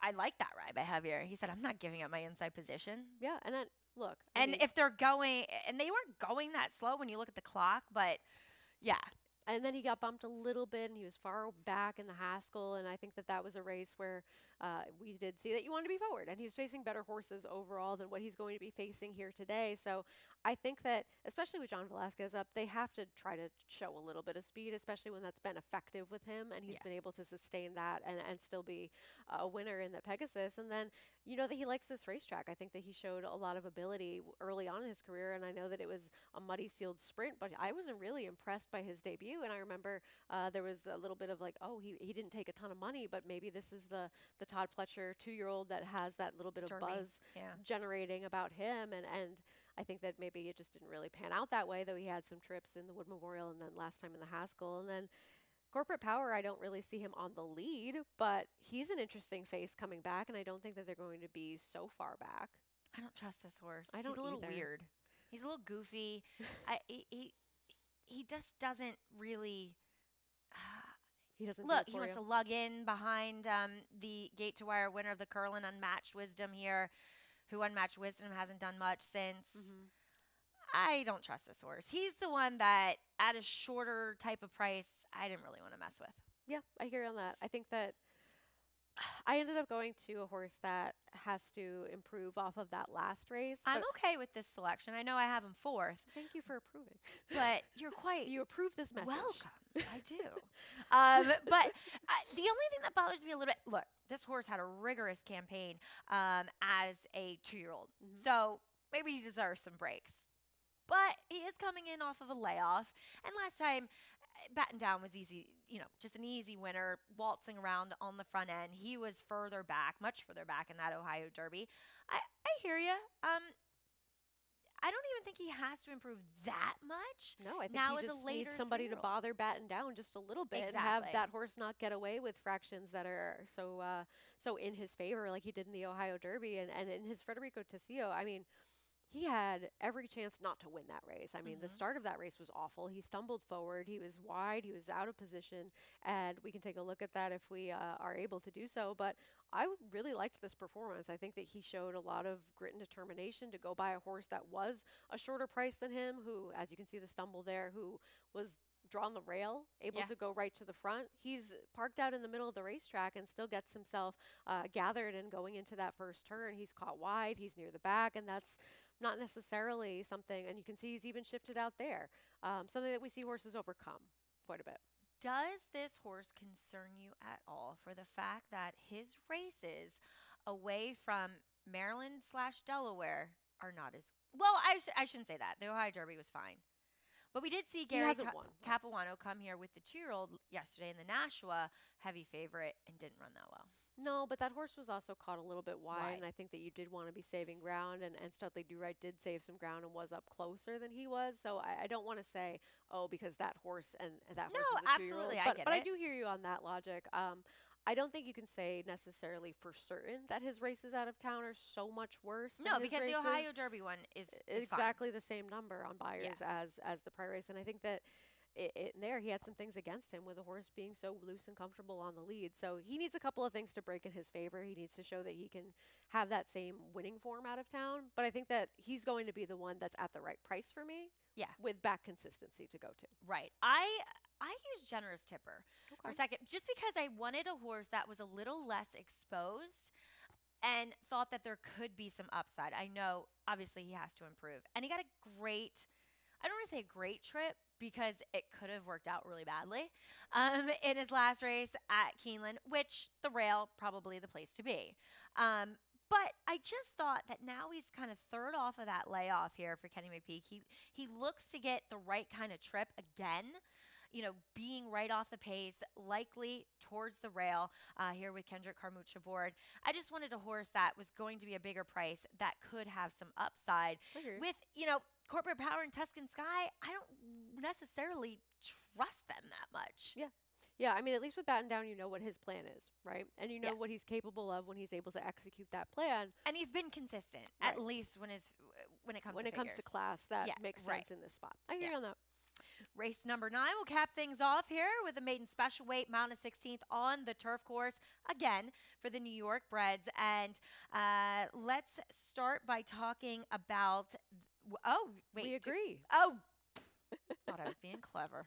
I like that ride by Javier. He said, I'm not giving up my inside position. Yeah, and then look, I And mean, if they're going, and they weren't going that slow when you look at the clock, but yeah, and then he got bumped a little bit, and he was far back in the Haskell, and I think that was a race where we did see that you wanted to be forward, and he was facing better horses overall than what he's going to be facing here today. So I think that, especially with John Velasquez up, they have to try to show a little bit of speed, especially when that's been effective with him, and he's Yeah. been able to sustain that and still be a winner in the Pegasus. And then you know that he likes this racetrack. I think that he showed a lot of ability early on in his career, and I know that it was a muddy sealed sprint, but I wasn't really impressed by his debut. And I remember there was a little bit of like, oh, he didn't take a ton of money, but maybe this is the Todd Pletcher 2-year-old that has that little bit of Derby. buzz Yeah. generating about him. And I think that maybe it just didn't really pan out that way, though he had some trips in the Wood Memorial and then last time in the Haskell. And then Corporate Power, I don't really see him on the lead, but he's an interesting face coming back, and I don't think that they're going to be so far back. I don't trust this horse. I don't He's a little either. weird. He's a little goofy. He just doesn't really. He doesn't do Look, it he for wants you. to lug in behind the gate to wire winner of the Curlin Unmatched Wisdom here, who Unmatched Wisdom hasn't done much since. Mhm. I don't trust this horse. He's the one that, at a shorter type of price, I didn't really want to mess with. Yeah, I hear you on that. I think that I ended up going to a horse that has to improve off of that last race. I'm but okay with this selection. I know I have him fourth, thank you for approving. but you're quite You approve this message. welcome. I do. But the only thing that bothers me a little bit, look, this horse had a rigorous campaign as a 2-year-old. Mhm. So maybe he deserves some breaks. But he is coming in off of a layoff. And last time, Batten Down was easy, you know, just an easy winner, waltzing around on the front end. He was further back, much further back in that Ohio Derby. I hear you. I don't even think he has to improve that much. No, I think Now he as a just later needs somebody to 3-year-old. bother Batten Down just a little bit and have Exactly. that horse not get away with fractions that are so in his favor, like he did in the Ohio Derby and in his Federico Tessio. I mean, he had every chance not to win that race. I mean, the Mhm. start of that race was awful. He stumbled forward. He was wide. He was out of position. And we can take a look at that if we are able to do so. But really liked this performance. I think that he showed a lot of grit and determination to go by a horse that was a shorter price than him, who, as you can see the stumble there, who was drawn the rail, able Yeah. to go right to the front. He's parked out in the middle of the racetrack and still gets himself gathered and going into that first turn. He's caught wide. He's near the back, and that's not necessarily something, and you can see he's even shifted out there, something that we see horses overcome quite a bit. Does this horse concern you at all for the fact that his races away from Maryland/Delaware are not as well? I shouldn't say that. The Ohio Derby was fine, but we did see He Gary hasn't won, though. Capuano come here with the 2-year-old yesterday in the Nashua, heavy favorite, and didn't run that well. No, but that horse was also caught a little bit wide, Right. and I think that you did want to be saving ground, and Studley Do Right did save some ground and was up closer than he was. So I don't want to say, oh, because that horse and that No, horse is a 2-year-old. absolutely, I But, get but I it. do hear you on that logic. I don't think you can say necessarily for certain that his races out of town are so much worse than No, his because the races. Ohio Derby one is fine. Exactly the same number on buyers as the prior race, and I think that there he had some things against him with the horse being so loose and comfortable on the lead. So he needs a couple of things to break in his favor. He needs to show that he can have that same winning form out of town. But I think that he's going to be the one that's at the right price for me. Yeah. With back consistency to go to. Right. I used Generous Tipper for a second just because I wanted a horse that was a little less exposed and thought that there could be some upside. I know obviously he has to improve. And he got a great, I don't want to say a great trip because it could have worked out really badly in his last race at Keeneland, which the rail probably the place to be. But I just thought that now he's kind of third off of that layoff here for Kenny McPeak. He looks to get the right kind of trip again, you know, being right off the pace, likely towards the rail here with Kendrick Carmucha aboard. I just wanted a horse that was going to be a bigger price that could have some upside. Agreed. With, you know, Corporate Power and Tuscan Sky, I don't necessarily trust them that much. Yeah. Yeah, I mean, at least with Batten Down, you know what his plan is, right? And you know Yeah. what he's capable of when he's able to execute that plan. And he's been consistent, Right. at least when it comes When to it comes to figures. class, that Yeah, makes right. sense in this spot. I hear Yeah. you on that. Race number 9 will cap things off here with a maiden special weight, mount a 16th on the turf course, again, for the New York Breds. And let's start by talking about, oh, wait. We agree. Oh, thought I was being clever.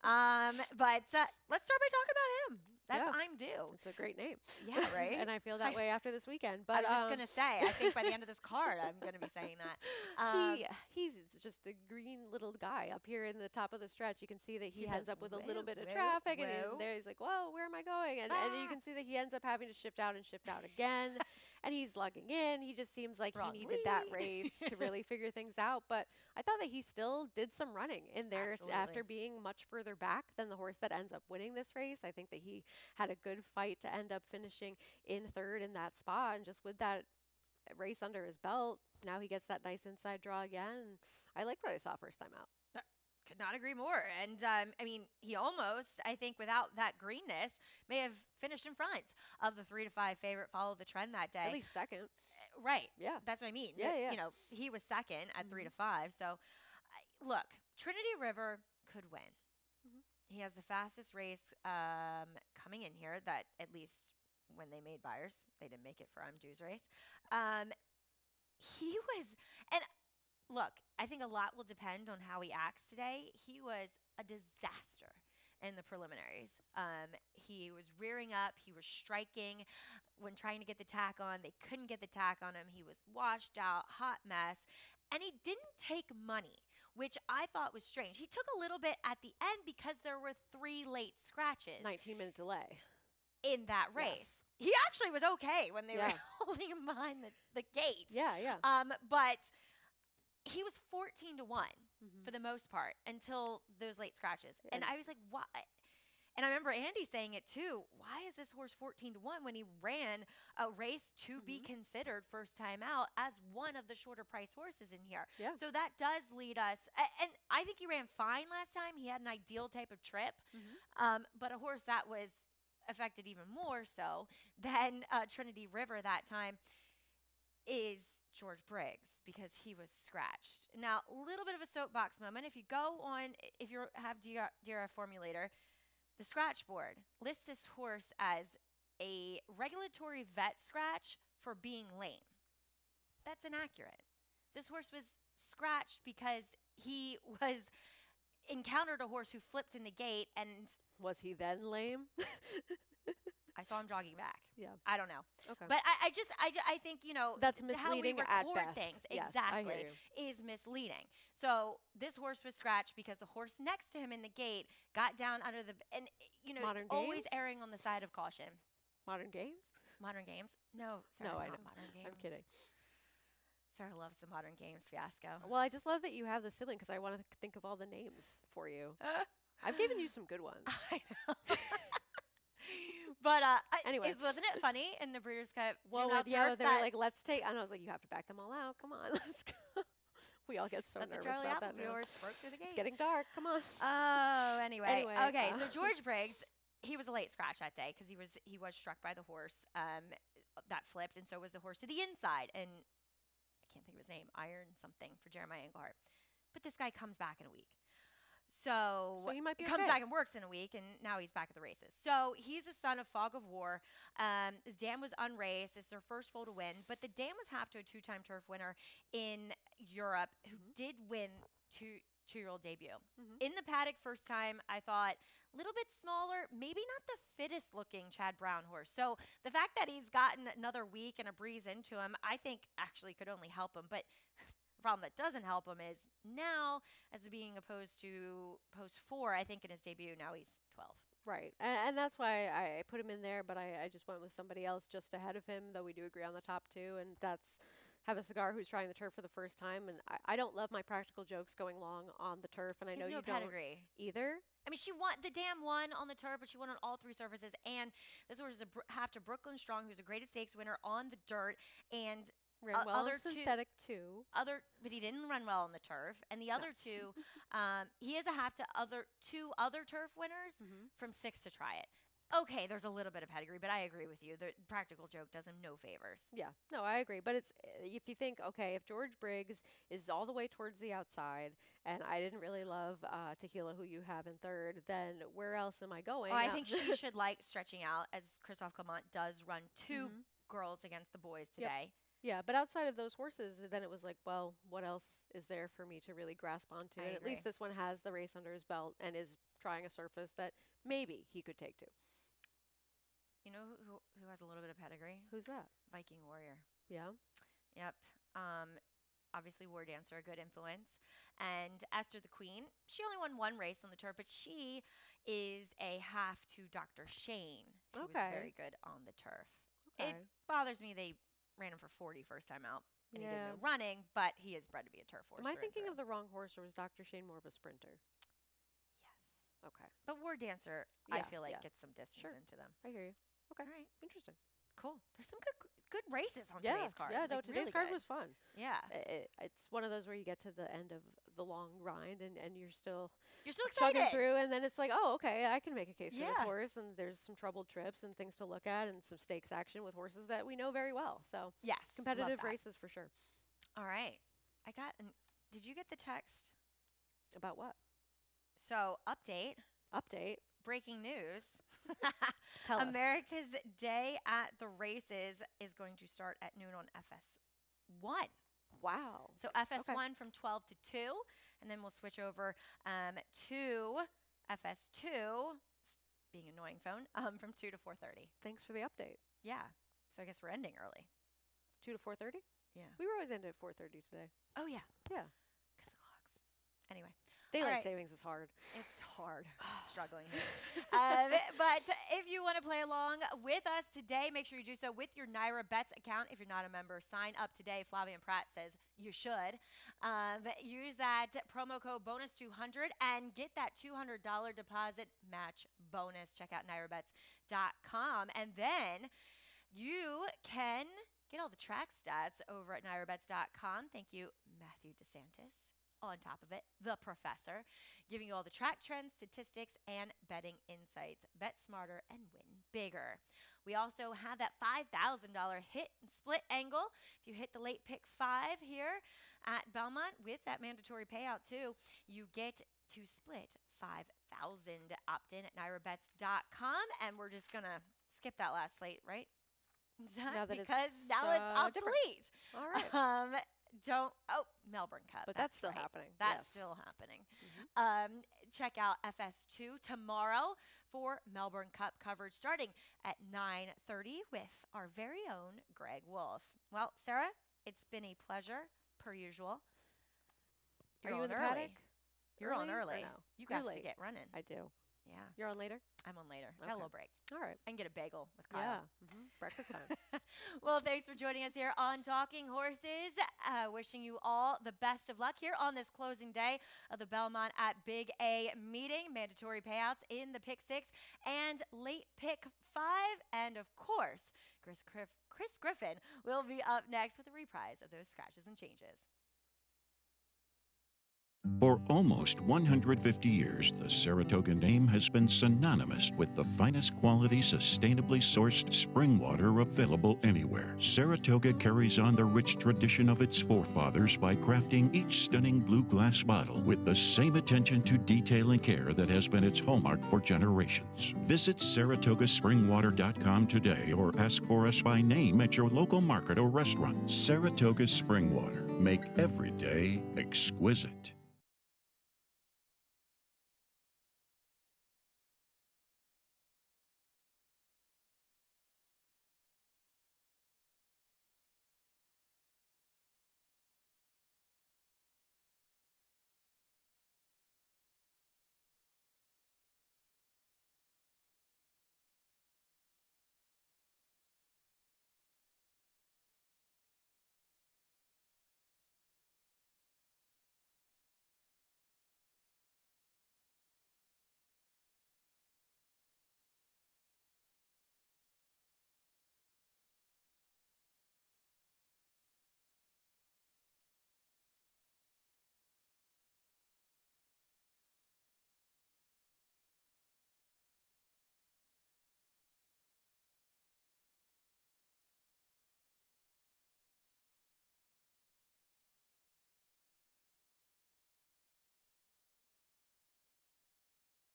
But let's start by talking about him. That's Yeah. I'm due. It's a great name. Yeah, right? And I feel that way after this weekend. I But was just going to say, I think by the end of this card, I'm going to be saying that. he's just a green little guy up here in the top of the stretch. You can see that he He ends goes, up with a "Whoa, little bit of whoa, traffic, and whoa." there he's like, "Whoa, where am I going?" And you Ah. can see that he ends up having to shift out and shift out again, and he's lugging in. He just seems like Wrong he needed that lead. race to really figure things out. But I thought that he still did some running in there Absolutely. after being much further back than the horse that ends up winning this race. I think that he had a good fight to end up finishing in third in that spot, and just with that race under his belt, now he gets that nice inside draw again. I liked what I saw first time out. Could not agree more. And I mean, he almost, I think, without that greenness, may have finished in front of the 3 to 5 favorite Follow the Trend that day. At least second. Right. Yeah. That's what I mean. Yeah, yeah. You know, he was second at 3 to 5. So, look, Trinity River could win. Mhm. He has the fastest race coming in here. That at least when they made buyers, they didn't make it for Due's race. He was, and look, I think a lot will depend on how he acts today. He was a disaster in the preliminaries. He was rearing up. He was striking when trying to get the tack on. They couldn't get the tack on him. He was washed out, hot mess. And he didn't take money, which I thought was strange. He took a little bit at the end because there were 3 late scratches 19-minute delay. in that race. Yes. He actually was okay when they were Yeah. holding him behind the gate. Yeah, yeah. But he was 14 to 1 Mhm. for the most part until those late scratches. Yeah. And I was like, why? And I remember Andy saying it too. Why is this horse 14 to 1 when he ran a race to be considered first time out as one of the shorter price horses in here? Yeah. So that does lead us. And I think he ran fine last time. He had an ideal type of trip. But a horse that was affected even more so than Trinity River that time is George Briggs, because he was scratched. Now, a little bit of a soapbox moment. If you go on, if you have DRF Formulator, the scratch board lists this horse as a regulatory vet scratch for being lame. That's inaccurate. This horse was scratched because he was encountered a horse who flipped in the gate, and Was he then lame? I saw him jogging back. Yeah. I don't know. Okay. But I think, you know, That's how we misleading at record best. things Yes, I hear exactly is misleading. So this horse was scratched because the horse next to him in the gate got down under the, and you know, Modern it's always Games? erring on the side of caution. Modern Games? Modern Games? No, Sarah, No, it's I not know. Modern Games. I'm kidding. Sarah loves the Modern Games fiasco. Well, I just love that you have the sibling because I want to think of all the names for you. I've given you some good ones. I know. But Anyway. wasn't it funny in the Breeders' Cup? Well, Juvenile yeah, Turf they were that- like, let's take, and I was like, you have to back them all out. Come on, let's go. We all get so that the nervous Charlie about that Apple now. viewers broke through the gate. It's getting dark. Come on. Oh, anyway. Anyway, Okay, so George Briggs, he was a late scratch that day because he was struck by the horse that flipped, and so was the horse to the inside. And I can't think of his name, Iron something for Jeremiah Englehart. But this guy comes back in a week. So he might be comes okay. back and works in a week, and now he's back at the races. So he's a son of Fog of War. The dam was unraced. It's their first foal to win, but the dam was half to a 2-time turf winner in Europe who did win two-year-old debut. In the paddock first time, I thought a little bit smaller, maybe not the fittest looking Chad Brown horse. So the fact that he's gotten another week and a breeze into him, I think actually could only help him. But the problem that doesn't help him is now, as being opposed to post 4, I think in his debut, now he's 12. Right. And that's why I put him in there, but I just went with somebody else just ahead of him, though we do agree on the top 2, and that's Have a Cigar, who's trying the turf for the first time. And I don't love my practical jokes going long on the turf, and I He's know no you don't pedigree. either. I mean, she won the dam won on the turf, but she won on all 3 surfaces. And this horse is half to Brooklyn Strong, who's a greatest stakes winner on the dirt. And Ran well other in two, synthetic too. but he didn't run well on the turf. And the other two, he has a half to two other turf winners from 6 to try it. Okay, there's a little bit of pedigree, but I agree with you. The practical joke does him no favors. Yeah, no, I agree. But it's if you think, okay, if George Briggs is all the way towards the outside, and I didn't really love Tequila, who you have in third, then where else am I going? Oh, I think she should like stretching out, as Christophe Clement does run 2 girls against the boys today. Yeah, but outside of those horses, then it was like, well, what else is there for me to really grasp onto? And at least this one has the race under his belt and is trying a surface that maybe he could take to. You know who has a little bit of pedigree? Who's that? Viking Warrior. Yeah. Yep. Obviously, War Dancer, a good influence. And Esther the Queen, she only won 1 race on the turf, but she is a half to Dr. Shane, who was very good on the turf. Okay. It bothers me they ran him for 40 first time out, and he did no running, but he is bred to be a turf horse. Am I thinking of the wrong horse, or was Dr. Shane more of a sprinter? Yes. Okay. But War Dancer, I feel like, gets some distance into them. I hear you. Okay. All right. Interesting. Cool. There's some good races on today's card. Yeah, no, like, today's really card good. was fun. Yeah. It's one of those where you get to the end of the long grind and you're still excited. chugging through, and then it's like, oh, okay, I can make a case for this Yeah. horse, and there's some troubled trips and things to look at and some stakes action with horses that we know very well. So Yes. competitive love that. races for sure. All right. Did you get the text? About what? So, update. Breaking news. Tell us. America's Day at the Races is going to start at noon on FS1. Wow. So FS1 from 12 to 2, and then we'll switch over to FS2, being annoying phone, from 2 to 4:30. Thanks for the update. Yeah. So I guess we're ending early. 2 to 4:30? Yeah. We were always ending at 4:30 today. Oh, yeah. Yeah. Because of clocks. Anyway. Daylight savings is hard. It's hard. Struggling here. But if you want to play along with us today, make sure you do so with your Naira Bets account. If you're not a member, sign up today. Flavian Pratt says you should. Use that promo code BONUS200 and get that $200 deposit match bonus. Check out NairaBets.com. And then you can get all the track stats over at NairaBets.com. Thank you, Matthew DeSantis. On top of it, the professor, giving you all the track trends, statistics, and betting insights. Bet smarter and win bigger. We also have that $5,000 hit and split angle. If you hit the late pick 5 here at Belmont with that mandatory payout too, you get to split $5,000. Opt in at NairaBets.com, and we're just gonna skip that last slate, right? Now that because it's, now it's obsolete. All right. Melbourne Cup. But that's still happening. That's Yes. still happening. Check out FS2 tomorrow for Melbourne Cup coverage starting at 9:30 with our very own Greg Wolf. Well, Sarah, it's been a pleasure, per usual. Are you in the paddock? You're on Early or early. no? You You're got to late. get running. I do. Yeah. You're on later? I'm on later. Got Okay. a little break. All right. And get a bagel with Kyle. Yeah. Breakfast time. Well, thanks for joining us here on Talking Horses. Wishing you all the best of luck here on this closing day of the Belmont at Big A meeting. Mandatory payouts in the pick 6 and late pick 5. And of course, Chris Griffin will be up next with a reprise of those scratches and changes. For almost 150 years, the Saratoga name has been synonymous with the finest quality, sustainably sourced spring water available anywhere. Saratoga carries on the rich tradition of its forefathers by crafting each stunning blue glass bottle with the same attention to detail and care that has been its hallmark for generations. Visit SaratogaSpringwater.com today or ask for us by name at your local market or restaurant. Saratoga Spring Water. Make every day exquisite.